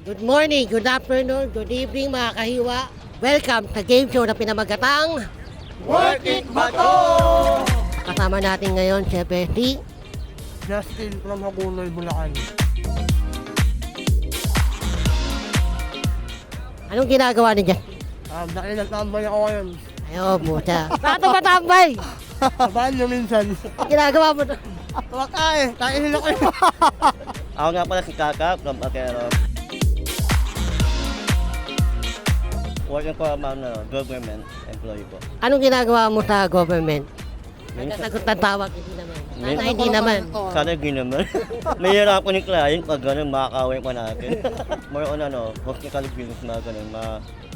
Good morning, good afternoon, good evening mga kahiwa. Welcome sa game show na pinamagatang Work It Bato! Kasama natin ngayon, Siyempre, si Justin from Hagunoy, Bulacan. Anong ginagawa ni Jan? Dahil nagtambay ako ngayon. Ayaw, puta. Pato ba tambay? Sabaan nyo minsan. Ginagawa mo to? Waka eh, kainin ako yun. Ako nga pala si Kaka from Akero. Working for government employee po. Anong ginagawa mo sa government? Minsan, Nagsasagot ng tawag, hindi naman. Sana Minsan- hindi naman. sana ginaman. Mayroon ako ni client pag gano'n makakawin pa natin. More on hospital bills mga gano'n,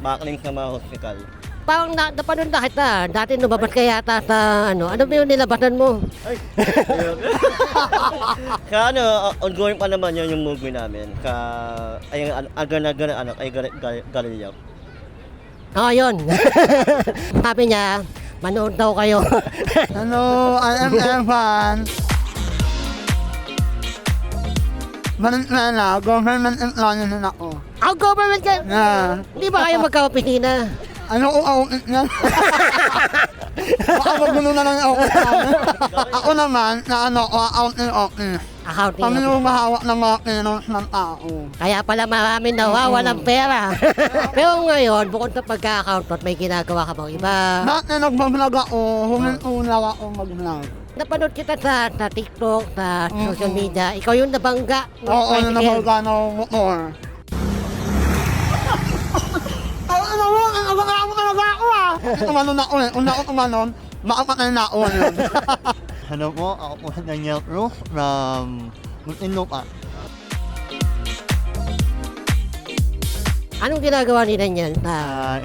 makaklings na mga hospital. Parang napanood na kita. Dati lumabas ka yata sa ano ba yung nilabasan mo? Kaya ongoing pa naman yun yung movie namin. Ay Galileo. Oo, yun. Sabi niya, manood daw kayo. Hello, I am Evan. Manila, government employee na ako. Ang government ka, Na, hindi ba kayo magka-opisina? ano ko aukit niya? Baka magulo na lang yung aukit namin. Ako naman, na aukit. Accounting. Kami yung mahawak ng mga kinos ng tao. Kaya pala maraming nawawalang pera. Pero ngayon, bukod sa pagka-accountant, may ginagawa ka bang iba? Dati nagbablog ako, huminuna ako mag-vlog. Napanood kita sa TikTok, sa social media. Ikaw yung nabangga. ng Oo, yung tricycle. nabalga ng motor. Ano mo? Ang abang mo talaga ako ah! Tumanon ako eh. Una ako tumanon, makapatay na ako yun. Ano po, ako po si Daniel Cruz from Muntinlupa. Anong ginagawa ni Daniel?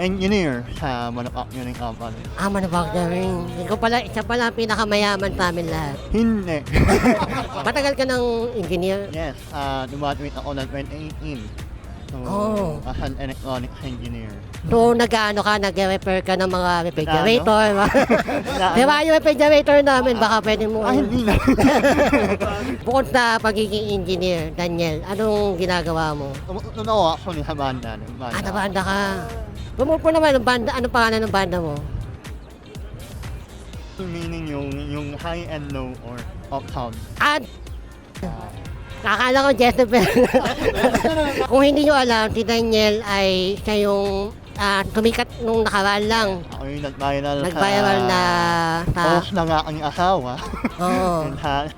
Engineer sa manufacturing company. Manufacturing. Ikaw pala, isa pala ang pinakamayaman sa amin lahat. Hindi. Matagal ka ng engineer. Yes, dumatumit ako ng 2018. So, Oh. as an electronics engineer. So, nag-repair ka ng mga refrigerator. Di ba yung refrigerator namin, baka pwede mo. Hindi na. Bukod sa pagiging engineer, Daniel, anong ginagawa mo? Tumutunaw ako sa banda. Banda ka. Bumupo naman ng banda. Anong pangalan ng banda mo? Meaning yung high and low or uptown. At kakala ko Jezebel. Kung hindi nyo alam, si Daniel ay siya yung tumikat nung nakaraan lang. Ako yung nag-viral Nag-viral na sa... post ng aking asawa. Oo. And ha,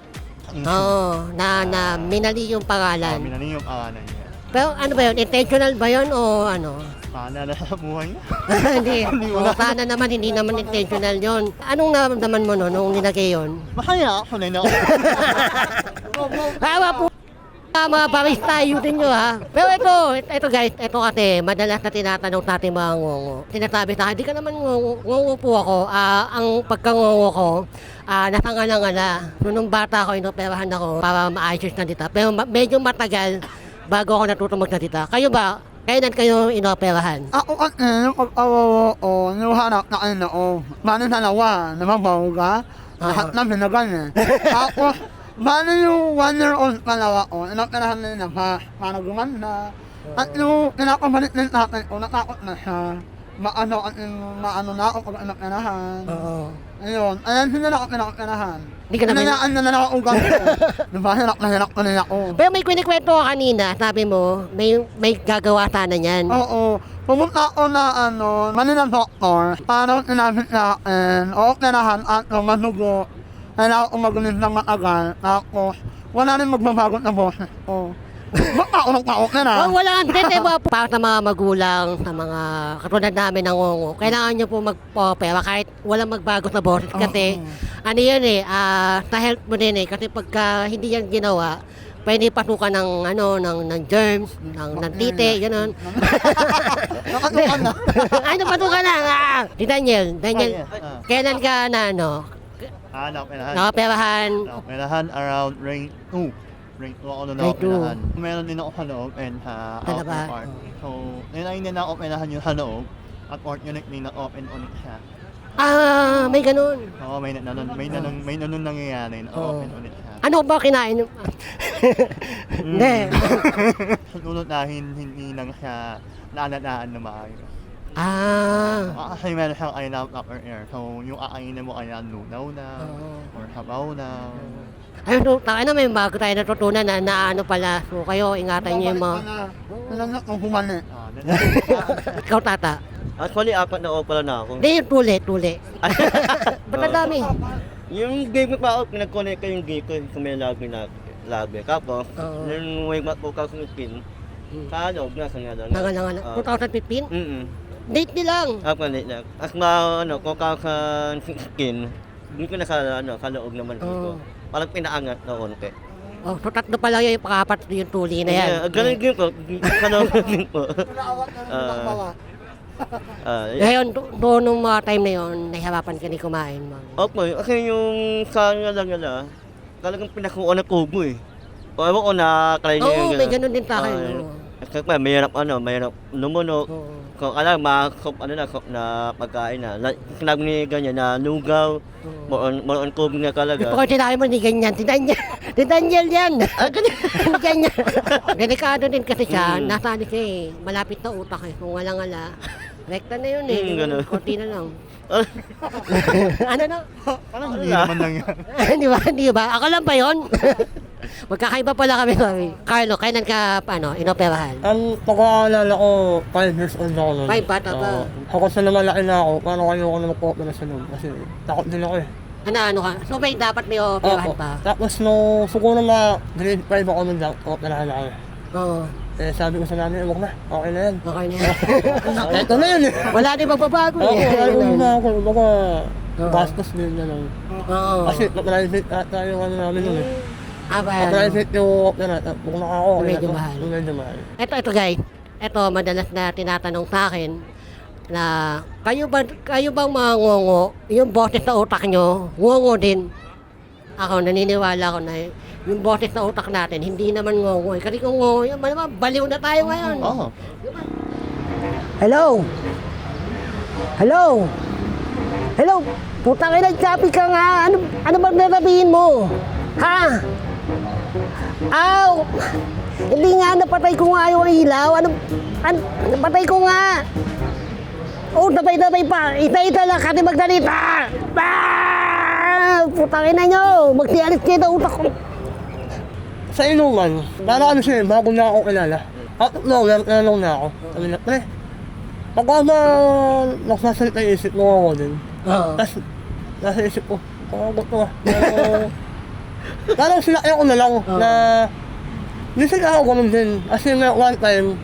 Oo. Na minali yung pangalan. minali yung pangalan niya. Pero ano ba yun? Intentional ba yun o ano? Paano na sa buhay niya? Hindi. O, sana naman, hindi naman intentional yun. Anong naramdaman mo no, nung nilagay yun? Masaya ako na ako. Kawa po mga barista, ayusin nyo ha. Pero ito guys, ito kasi madalas na tinatanong sa ating mga ngongo. Sinasabi sa akin, di ka naman ngongo po ako. Ang pagkangongo ko, nasangala-ngala. Nung bata ako, inoperahan ako para maayos na dita. Pero medyo matagal bago ako natutong magsalita. Kayo ba? Kailan kayo inoperahan? Ako kasi, yung pag-awawa ko, yung hanap na ano ko, bali dalawa, namabawga, lahat na binagan eh. Tapos, bali yung 1-year-old palawa ko, inaperahan na nila pa, para gumanda. At yung pinapabalik din natin ko, natakot na siya. Maano na ako pag inaperahan. Oo. Ayun, ayan hindi na ako pinaperahan. Hindi ka naman... Hinayaan na lang ako ugat ko. Diba, hirap na rin ako. Pero may kwento ka kanina, sabi mo, may gagawa sana niyan. Oo. Pumunta ako na Manila doctor. Parang tinabit sa akin. Operahan at manugo. Kailangan ko magulis ng matagal. Tapos, wala rin magbabago na boses ko. Ba't ako nagpa-opera? Oh, wala. Hindi, ba? Para sa mga magulang, sa mga katulad namin ng ngongo, kailangan nyo po mag-opera kahit walang magbago sa boses. Kasi, ano yun sa health mo din kasi pagka hindi yan ginawa, pwede pasukan ng germs, ng tite, gano'n. Nakatukan na. Ay, napasukan na. Si Daniel, kailan ka nakaperahan? Operahan around range 2. Range 2 ako na Range two. operahan. Meron din ako sa loob and sa outer Talaga? part. So, nilay na na-operahan yung sa loob. At fortunately, na-open ulit siya. May ganun. Oo, may nangyayari. Na-open ulit siya. Ano ba kinain niyo? Hindi. Siguro dahil hindi lang siya naaladaan na maayos. Kasi meron siyang iron upper air. So, yung akainin mo kaya lunaw na, or sabaw na. Ayun, tayo na may bago tayo natutunan na ano pala. So kayo, ingatan niyo yung mga... Alam na kung humani. Ikaw, tata. Actually, 4 na pala na ako. Hindi, yung tuli. Ba't ang dami? Yung game ko pa ako, pinag-connect ko yung game ko kung may lobby. Kapos, Oo. yung wake up ko kasi yung pin, kalog na sa nga lang. Nangalangan. 2015? Date nilang. Late lang. As kung kakan skin, hindi ko na kalaog naman ko. Parang pinaangat na konti. Oh, so tatlo pala yung pakapat yung tuli na yan. Ganun game ko, kalaog din po. Ngayon, doon nung mga time na yun, nahihirapan ka ni kumain. Opo, kasi yung sa nga lang nila, talagang pinakuha na kubo eh. O ewan ko na try niya Oo, may ganun din sa akin. Kasi mahirap lumunok. Oo. Kung alam, na pagkain na. Sinabi ni ganyan na lugaw, moron kubo nga talaga. Ito ko sinabi mo, hindi ganyan. Si Daniel yan. Ganyan. Delikado din kasi siya. Nasa ano siya eh. Malapit na utak eh. Kung walang-ala. Rekta na yun eh. Ganun. Konti na lang. Ano na? Parang hindi naman lang yan. Di ba? Ako lang pa yun. Magkakaiba pala kami. Carlo, kailan ka inoperahan? Ang pagkakaalala ko, 5 years old ako nun. 5, bata pa. Ako sa lumalaki na ako, parang ayoko na mag-opera sa loob kasi takot din ako eh. Ano ka? So may dapat may operahan Opo. pa? Tapos nung siguro na grade 5 ako nun, operahan ako. Oo. Eh sabi ko sa nanay, huwag na, okay na yan. Okay na. Ito na yun eh. Wala din magbabago Oo, eh. ayaw na ako, baka Oo. bastos din na lang. Oo. Kasi private ata yung ano namin nun eh. Ba? Private yung opera, huwag na ako. Medyo mahal. Medyo mahal. Ito guys. Ito madalas na tinatanong sa akin na kayo bang mga ngongo, yung boses sa utak nyo, ngongo din. Ako naniniwala ko na yung boses sa utak natin, hindi naman ngongo. Kasi kung ngongo, yun, naman, baliw na tayo ngayon. Oo. Hello? Hello? Hello? Putang ina, chapi ka nga. Ano bang narabihin mo? Ha? Aw! Hindi nga, napatay ko nga yung ilaw. Napatay ko nga. Oh, dabay-dabay pa. Ita-ita lang kasi magdalita. Putang ina nyo. Magsialis kayo na utak ko. Sa inuman, para ano siya, bago na ako kilala. Out of nowhere, tinanong na ako. Sabi na, pre, pagka ba nagsasalita yung isip mo ako din. Tapos, nasa isip ko, pakagot ko ah. Parang sinakyan ko na lang na, minsan ako ganun din. Kasi may one time,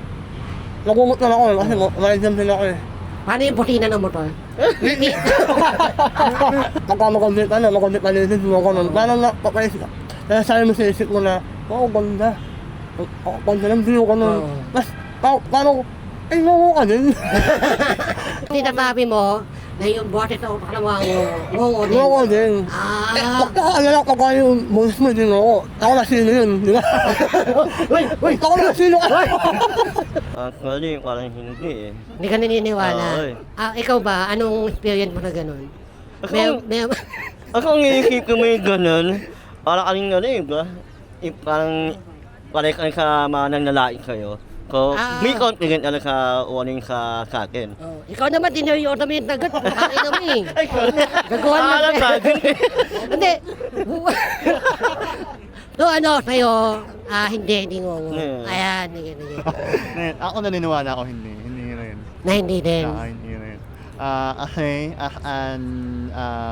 nagugot na ako kasi random din ako eh. Paano yung putina ng motor? Pagka magandit palitin mo ganun. Parang napapaisip ka. Kaya sabi mo sa isip mo na, ganda. Ganda ng view ka nun. Mas, parang, ngongo ka din. Sinasabi mo na yung boses sa utak ng mga ngongo din. Ngongo din. Pagkakaalala ko kaya yung bonus mo din ako. Ako na sino yun, di ba? Uy, ako na sino ka. Actually, parang hindi eh. Hindi ka naniniwala. Oo, eh. Ikaw ba? Anong experience mo na ganun? Ako ang iisip ko may ganun, parang kaling ba? Parang ka sa mga nanlalait kayo. Ko, may confident ka warning sa akin. Ikaw naman, dineriyoto mo yung dagat. Bakit naman eh. Gagawan mo. Alam ka, Hindi. So sa'yo, hindi ngongo. Ayan, hindi. Ako naniniwala ako hindi rin. Na hindi din. Hindi rin. Kasi, as an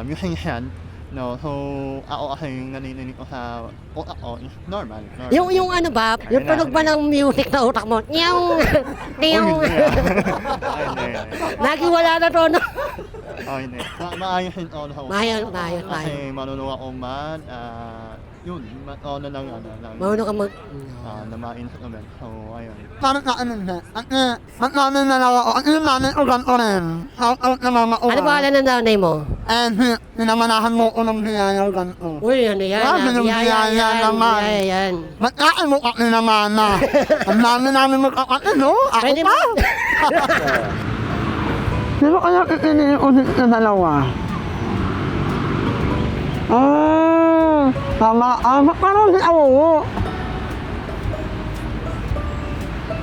musician, no, so ako kasi yung nanininig ko sa utak ko is normal. Yung ano ba, yung tunog ba ng music sa utak mo? Nyaw! Nyaw! Hindi. Lagi wala na to, no? Hindi. Maayos yun ako sa utak. Maayos. Kasi marunong ako yun, lang. Marunong ka Na ma-instrument. So, ayun. Parang na ano na. At namin na lang ako. Ang ino namin ugan ko rin. Out na mama ko. Ano pangalan ng nanay mo? And minamanahan mo ko ng biyaya ugan ko. Uy, ano yan? Biyaya naman. Yan. Ba't kain mo ka naman na? Ang namin magkakain, no? Ako Pwede pa. Sino kaya iniulit na dalawa? Tama. Parang si Awo.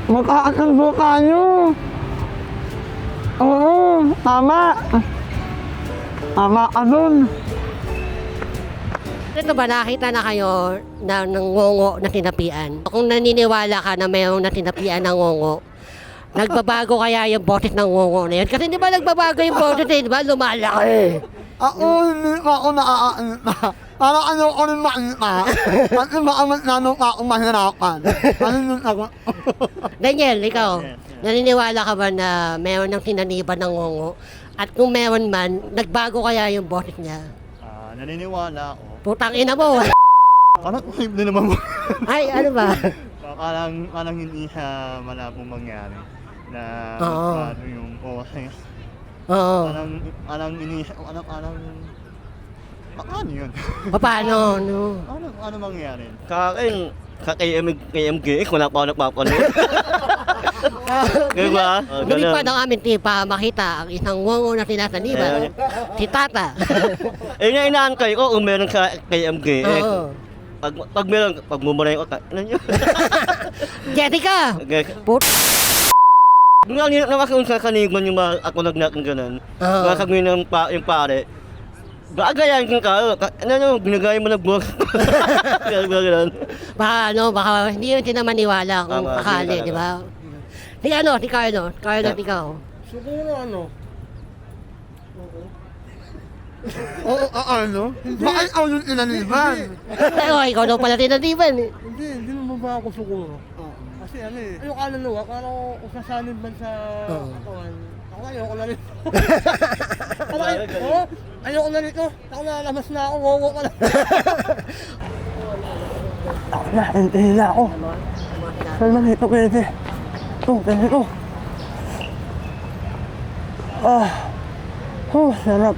Magkakasundo tayo. Oo, tama. Tama ka dun. Ito ba, nakita na kayo ng ngongo na tinapian? Kung naniniwala ka na mayroong na tinapian ng ngongo, nagbabago kaya yung boses ng ngongo na yun? Kasi di ba nagbabago yung boses eh, di ba? Lumalaki. Ako, hindi pa ako nakakainta. Parang ano ko rin makita. Kasi baka mas lalo pa ako mahirapan. Ano yung sagot? Daniel, ikaw, naniniwala ka ba na mayroon ng tinaniban ng ngongo? At kung mayroon man, nagbago kaya yung boses niya? Naniniwala ako. Putang ina mo. Parang hindi naman mo. Ay, ano ba? Parang hindi siya malabong mangyari. Na Oo. ano yung boses. Oo. Parang paano yun? Paano? No? Ano mangyari? KMG, wala pa ako nagpapanood. Diba? Hindi pa ng aming tipa makita ang isang ngongo na tinataniban. Si Tata. Yung inaantay ko kung meron sa KMG. Oo. Pag meron, pag mumura yung utak. Ano yun? Jessica! Put... Ang hirap naman kung sa kanigman yung mga ako nagnakang ganun. Oo. Mga kagawin ng yung pare. Bagayan kang ka, ano nyo, ginagaya mo na buwag. Ganun. Baka hindi yun tinamaniwala kung Tama, akali, hindi di ba? Si Carlo. Carlo, ikaw. Siguro ano? Oo, ano? Bakit ako yung inaniban? Pero ikaw daw pala tinaniban eh. Hindi naman ba ako siguro? Kasi ano eh, ayoko kaluluwa, parang kung sasanib man sa Oo. katawan, ako ayoko na rin. Ayoko na rito, ako nalamas na ako, ngongo ka na. Ako na, hintayin na ako. Saan man ito pwede? Pwede ito. Sarap.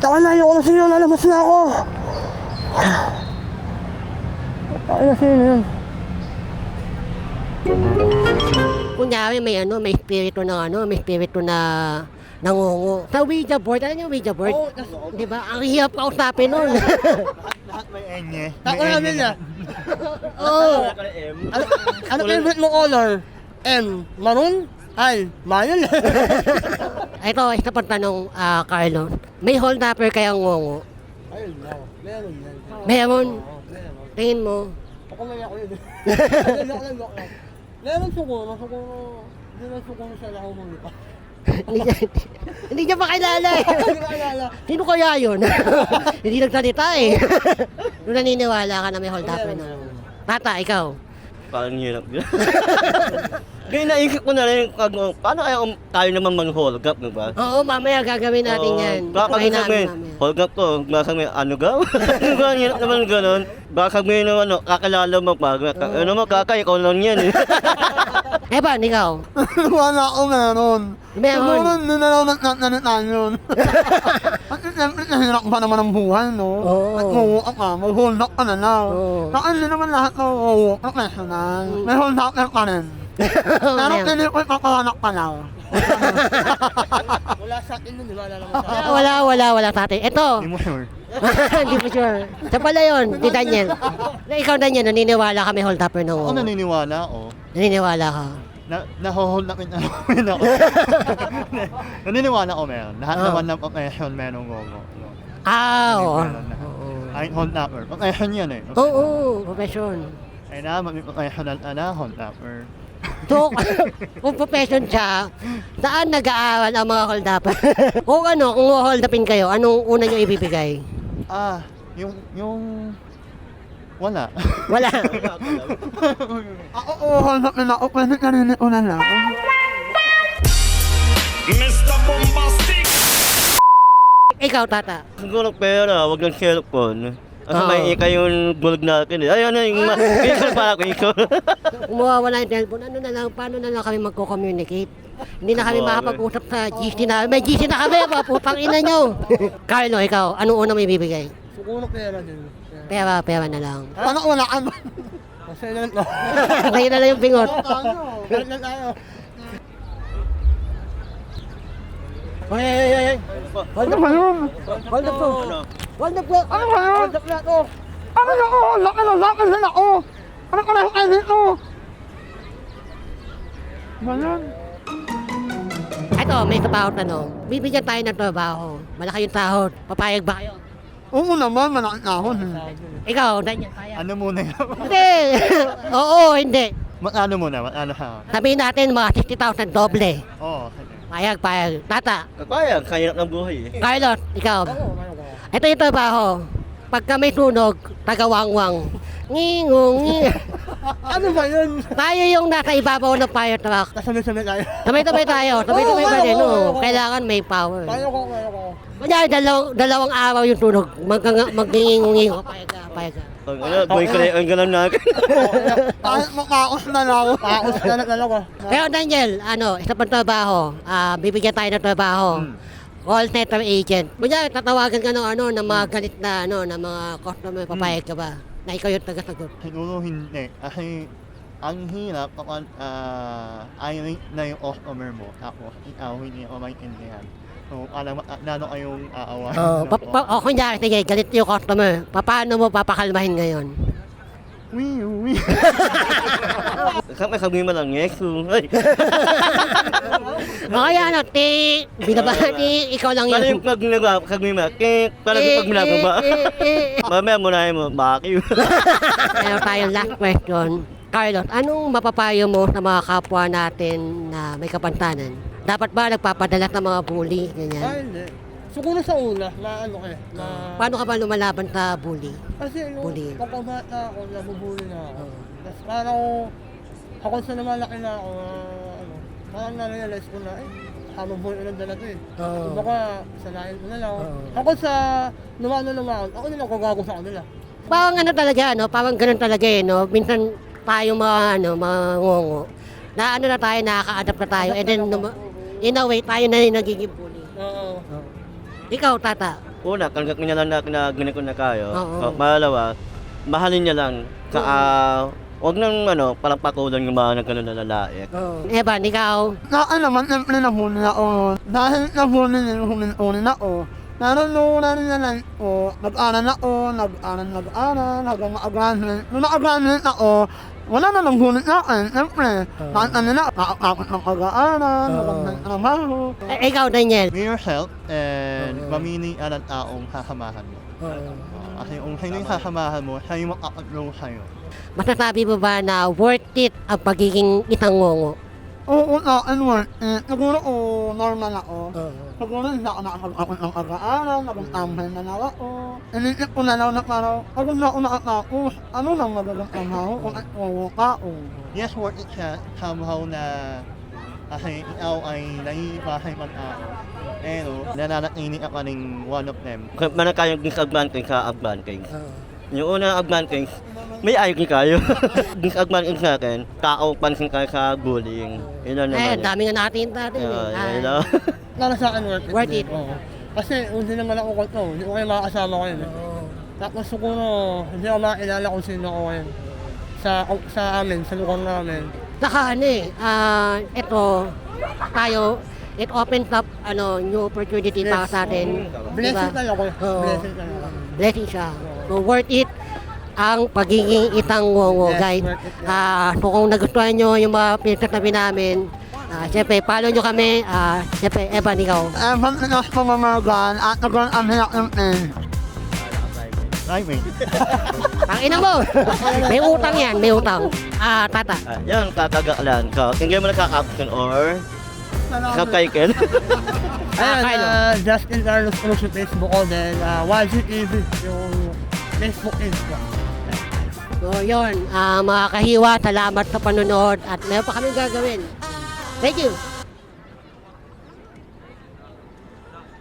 Taka na, ayoko na sa'yo, lalabas na ako. Taka na sa'yo yun. Kunyari may espiritu na nangungo. Sa Ouija board, alam niyo Ouija board? Di ba? Ang hirap kausapin nun. Lahat may enye. Tako namin na. Oo. Ano favorite mo color? M. Maroon? Ay, mayon. Ito, isa pang tanong, Carlo. May hold upper kaya ang ngongo? Ayun na. Meron yan. Meron. Meron. Tingin mo. Ako may ako yun. Lock lang. Meron siguro. Hindi na siguro siya nakumulit. Hindi niya pa kilala eh. Sino kaya yun? Hindi nagsalita eh. Nung naniniwala ka na may hold upper na. Tata, ikaw. Parang hirap yun. Kaya naisip ko na rin, paano kaya tayo naman mag-hold up, diba? Oo, mamaya gagawin natin yan. Baka Try sabi, namin mamaya. hold up to, baka sabi, ano gaw? Ang hirap naman ganun. Baka sabi naman, kakilala mo pa. Ano mo, kaka, ikaw lang yan eh. Evan, ikaw. Wala ako meron. Meron. Siguro hindi na lang nagtatanitan yun. Kasi siyempre nahirap pa naman ang buhay, no? Oo. At mawuka ka, mag-hold up ka na lang. Oo. Saka hindi naman lahat ng professional. May hold up pa rin. Pero Meron. hindi ko ipapahanap ka lang. Wala sa akin nun, di ba? Alam mo sa akin. Wala sa atin. Ito. Hindi mo sure. Hindi ko sure. Sa pala yun, si Daniel. Ikaw, Daniel, naniniwala ka may hold upper ng Ako naniniwala ako. Naniniwala ka. Nahohold up namin ako. Naniniwala ko meron. Lahat naman ng profession meron gogo. Oo. Ay, hold upper. Profession yan eh. Oo, profession. Ay na, may professional hold upper. So, kung profession siya, saan nag-aaral ang mga hold upper? Kung hold upin kayo, anong una nyo ibibigay? Yung wala. Wala. Ako, hold up na ako. Pwede ka rin una lang. Mr. Bombastic! Ikaw, Tata. Siguro pera, wag ng cellphone. Kasi may ika yung bulag natin eh. Ayun na yung para ko ikaw. Kung mawawala yung telephone, paano na lang kami magko-communicate? Hindi na kami makapag-usap sa GC na. May GC na kami, mga putang ina nyo. Carlo, ikaw, anong una may bibigay? Siguro pera din. Pera na lang. Paano wala ka ba? Kasi lang to. Kayo na lang yung pingot. Ganun na tayo. Hey. Ano ba yun? Hold the phone. Hold the phone. Ano ba yun? Hold the phone. Oh. Ano yun? Laki na ako. Ano ka na yung kainin ko? Ba yan? Ito, may isa pa akong tanong. Bibigyan tayo ng trabaho. Malaki yung sahod. Papayag ba kayo? Oo naman, malaking ahon. Ikaw, Daniel, payag. Ano muna yun? Hindi. Oo, hindi. Ano muna? Ano ha? Sabihin natin mga 60,000 doble. Oo. sige. Payag. Tata, Kapayag, kaya ng buhay eh. Carlos, ikaw. Ito yung trabaho. Pagka may sunog, tagawangwang. Ngingungi. Ano ba yun? Tayo yung nasa ibabaw ng fire truck. Kasabay-sabay tayo. Sabay-sabay tayo. Sabay-sabay pa din. Oo. Kailangan may power. Tayo ko. Kunyari, dalawang araw yung tunog. Magningungi ko. Payag ka. Boy, kaya ang ganun na. Kahit makaos na lang ako. Paos na ako. Pero Daniel, isa pang trabaho. Bibigyan tayo ng trabaho. Call center agent. Kunyari, tatawagan ka ng mga galit na, ng mga customer. Papayag ka ba? Na ikaw yung tagasagot. Siguro hindi. Kasi ang hirap kapag irate na yung customer mo. Tapos ikaw hindi ako maintindihan. So, lalo kayong aawa. Kunyari, sige, galit yung customer. Paano mo papakalmahin ngayon? Wee. Kami mo lang eh. Ay, Okay, binabati, ikaw lang paano yun. yung pag nagkagmima? Paano yung pag ginagawa? Mamaya munahin mo, bakit? Meron tayong last question. Carlos, anong mapapayo mo sa mga kapwa natin na may kapantanan? Dapat ba nagpapadala ng mga bully? Ganyan. Ay, hindi. Siguro sa una, na Paano ka ba lumalaban sa bully? Kasi nung Bullying. pagkabata ako, nabubuli na ako. Tapos parang ako sa lumalaki na ako, parang na-realize ko na, habang ilang dala to eh. Oo. Baka sanayin ko na lang. Oo. Ako sa lumaon, ako na kagago sa kanila. Parang talaga, parang ganun talaga Minsan tayo mga ngongo. Na na tayo, nakaka-adapt na tayo. And then, in a way, tayo na yung nagiging bully. Oo. Ikaw, Tata. Una, tanggap niya lang na ganito na kayo. Oo. Pangalawa, mahalin niya lang. Huwag nang parang pakulan yung mga nagkaroon na lalaki. Evan, ikaw. Naman, siyempre nabuli na ako. Dahil nabuli na humin ako. Naroon na lang ako. Nag-aral hanggang ma-graduate. Nung na-graduate ako, wala na nang hulit na akin. Siyempre, kahit nakakapit ng pag-aaral, magandang trabaho. Ikaw, Daniel. Be yourself and mamili ang taong hasamahan mo. Kasi kung sino yung hasamahan mo, siya yung makakaglow sa'yo. Masasabi mo ba na worth it ang pagiging isang ngongo? Oo, worth it. Siguro normal ako. Siguro hindi ako nakakapit ng pag-aaral, nag-tambay na lang ako. Inisip ko na lang na parang, pag hindi ako nakatapos, ano nang magagang trabaho kung at tao. Yes, worth it siya somehow na kasi ikaw ay naiipahay mag-aaral. Pero nananatili ka pa rin one of them. Kung mana kayong disadvantage sa advantage. Yung unang advantage, may IQ kayo. Disadvantage sa akin, tao pansin kayo sa bullying. Yun lang Ay, naman. dami nga natin Yun lang. Para sa akin, worth it. Worth it. Oo. Kasi hindi naman ako to, hindi ko kayo makakasama ko yun. Tapos siguro, hindi ako makakilala kung sino ako yun. Sa amin, sa lugar namin. Saka ito, tayo, it opens up new opportunity para sa atin. Blessing Diba? ka lang ako. Oo. Blessing ka lang. Blessing siya. So, worth it ang pagiging isang ngongo, Yes, guys. worth it, So, kung nagustuhan nyo yung mga pinagsasabi namin, siyempre, follow nyo kami. Siyempre, Evan, ikaw. Evan, inas pamamagan at nagawang ang hiyak ng Ay, wait. Ang ina mo! May utang yan, may utang. Tata. Yan, kakagalan ka. Hindi mo nakaka-action or kapaikin. Ayun, Justin Carlos Cruz sa Facebook ko, then YG TV yung Facebook page ko. So, yun. Mga kahiwa, salamat sa panonood at meron pa kami gagawin. Thank you!